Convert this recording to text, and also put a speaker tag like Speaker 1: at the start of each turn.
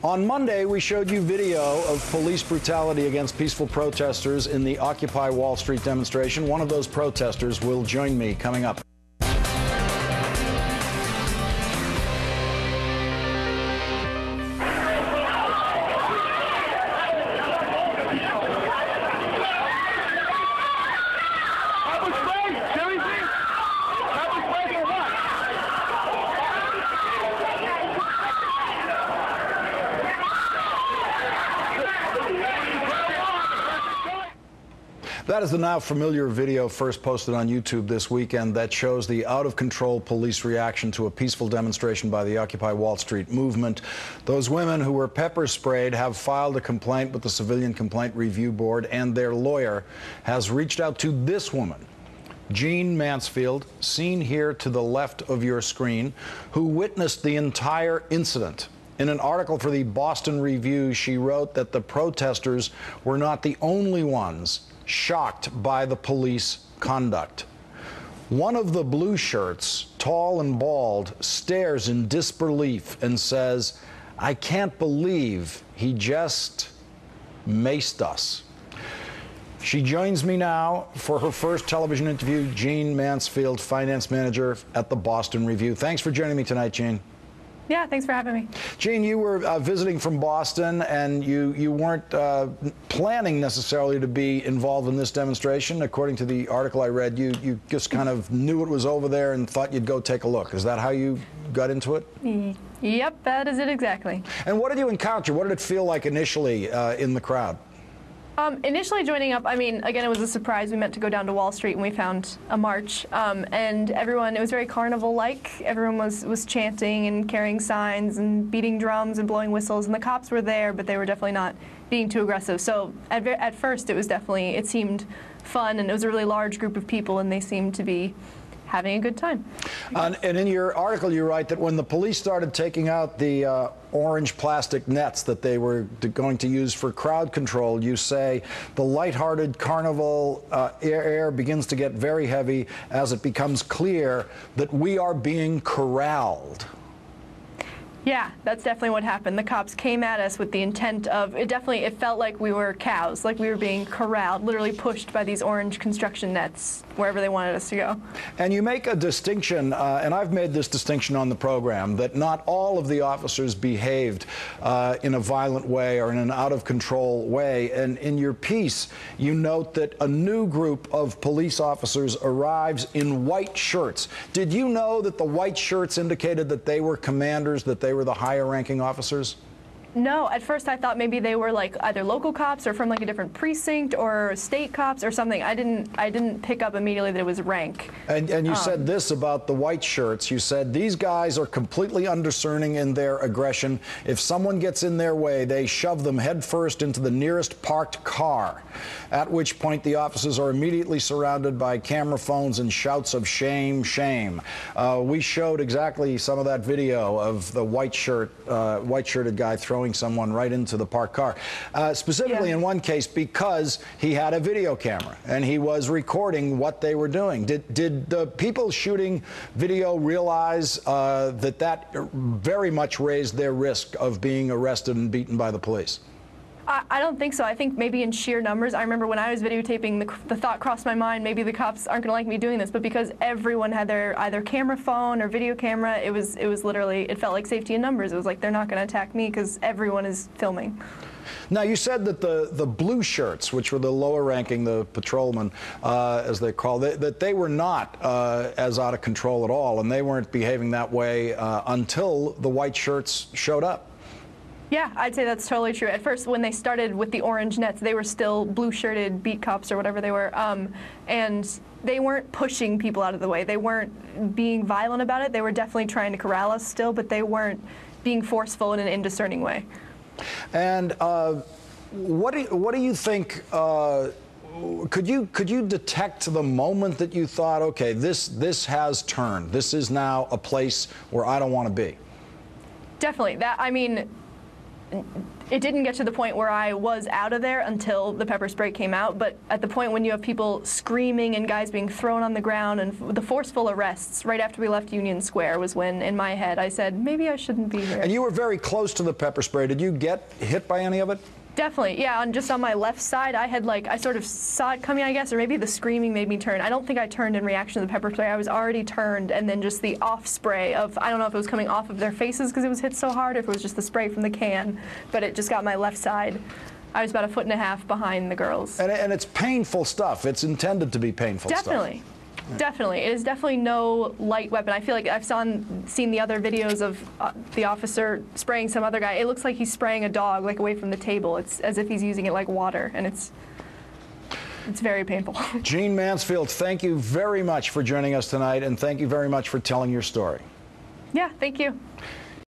Speaker 1: On Monday, we showed you video of police brutality against peaceful protesters in the Occupy Wall Street demonstration. One of those protesters will join me coming up. That is the now familiar video first posted on YouTube this weekend that shows the out-of-control police reaction to a peaceful demonstration by the Occupy Wall Street movement. Those women who were pepper sprayed have filed a complaint with the Civilian Complaint Review Board, and their lawyer has reached out to this woman, Jean Mansfield, seen here to the left of your screen, who witnessed the entire incident. In an article for the Boston Review, she wrote that the protesters were not the only ones shocked by the police conduct. One of the blue shirts, tall and bald, stares in disbelief and says, "I can't believe he just maced us." She joins me now for her first television interview, Jean Mansfield, finance manager at the Boston Review. Thanks for joining me tonight, Jean.
Speaker 2: Yeah, thanks for having me.
Speaker 1: Jean, you were visiting from Boston, and you weren't planning necessarily to be involved in this demonstration. According to the article I read, you just kind of knew it was over there and thought you'd go take a look. Is that how you got into it?
Speaker 2: Yep, that is it exactly.
Speaker 1: And what did you encounter? What did it feel like initially in the crowd?
Speaker 2: Initially joining up, I mean, again, it was a surprise. We meant to go down to Wall Street, and we found a march. And everyone, it was very carnival-like. Everyone was chanting and carrying signs and beating drums and blowing whistles. And the cops were there, but they were definitely not being too aggressive. So at first, it seemed fun, and it was a really large group of people, and they seemed to be having a good time.
Speaker 1: And in your article, you write that when the police started taking out the orange plastic nets that they were going to use for crowd control, you say the lighthearted carnival air begins to get very heavy as it becomes clear that we are being corralled.
Speaker 2: Yeah, that's definitely what happened. The cops came at us with the intent of, it felt like we were cows, like we were being corralled, literally pushed by these orange construction nets wherever they wanted us to go. And
Speaker 1: you make a distinction, and I've made this distinction on the program, that not all of the officers behaved in a violent way or in an out-of-control way. And in your piece, you note that a new group of police officers arrives in white shirts. Did you know that the white shirts indicated that they were commanders, that they were the higher-ranking officers?
Speaker 2: No, at first I thought maybe they were like either local cops or from like a different precinct or state cops or something. I didn't pick up immediately that it was rank.
Speaker 1: And you said this about the white shirts. You said these guys are completely undiscerning in their aggression. If someone gets in their way, they shove them headfirst into the nearest parked car, at which point the officers are immediately surrounded by camera phones and shouts of shame, shame. We showed exactly some of that video of the white-shirted guy throwing someone right into the parked car. Specifically in one case because he had a video camera and he was recording what they were doing. Did the people shooting video realize that very much raised their risk of being arrested and beaten by the police?
Speaker 2: I don't think so. I think maybe in sheer numbers. I remember when I was videotaping, the thought crossed my mind, maybe the cops aren't going to like me doing this, but because everyone had their either camera phone or video camera, it was literally, it felt like safety in numbers. It was like, they're not going to attack me because everyone is filming.
Speaker 1: Now, you said that the blue shirts, which were the lower ranking, the patrolmen, as they call it, that they were not as out of control at all, and they weren't behaving that way until the white shirts showed up.
Speaker 2: Yeah, I'd say that's totally true. At first, when they started with the orange nets, they were still blue-shirted beat cops or whatever they were, and they weren't pushing people out of the way. They weren't being violent about it. They were definitely trying to corral us still, but they weren't being forceful in an indiscerning way.
Speaker 1: And what do you think? Could you detect the moment that you thought, okay, this has turned. This is now a place where I don't want to be?
Speaker 2: Definitely. I mean, it didn't get to the point where I was out of there until the pepper spray came out, but at the point when you have people screaming and guys being thrown on the ground and the forceful arrests right after we left Union Square was when, in my head, I said, maybe I shouldn't be here.
Speaker 1: And you were very close to the pepper spray. Did you get hit by any of it?
Speaker 2: Definitely, yeah, just on my left side, I sort of saw it coming, I guess, or maybe the screaming made me turn. I don't think I turned in reaction to the pepper spray. I was already turned, and then just the off spray of, I don't know if it was coming off of their faces because it was hit so hard, or if it was just the spray from the can, but it just got my left side. I was about 1.5 feet behind the girls.
Speaker 1: And it's painful stuff. It's intended to be painful stuff.
Speaker 2: Definitely. Definitely. It is definitely no light weapon. I feel like I've seen the other videos of the officer spraying some other guy. It looks like he's spraying a dog, like, away from the table. It's as if he's using it like water, and it's very painful.
Speaker 1: Jean Mansfield, thank you very much for joining us tonight, and thank you very much for telling your story.
Speaker 2: Yeah, thank you.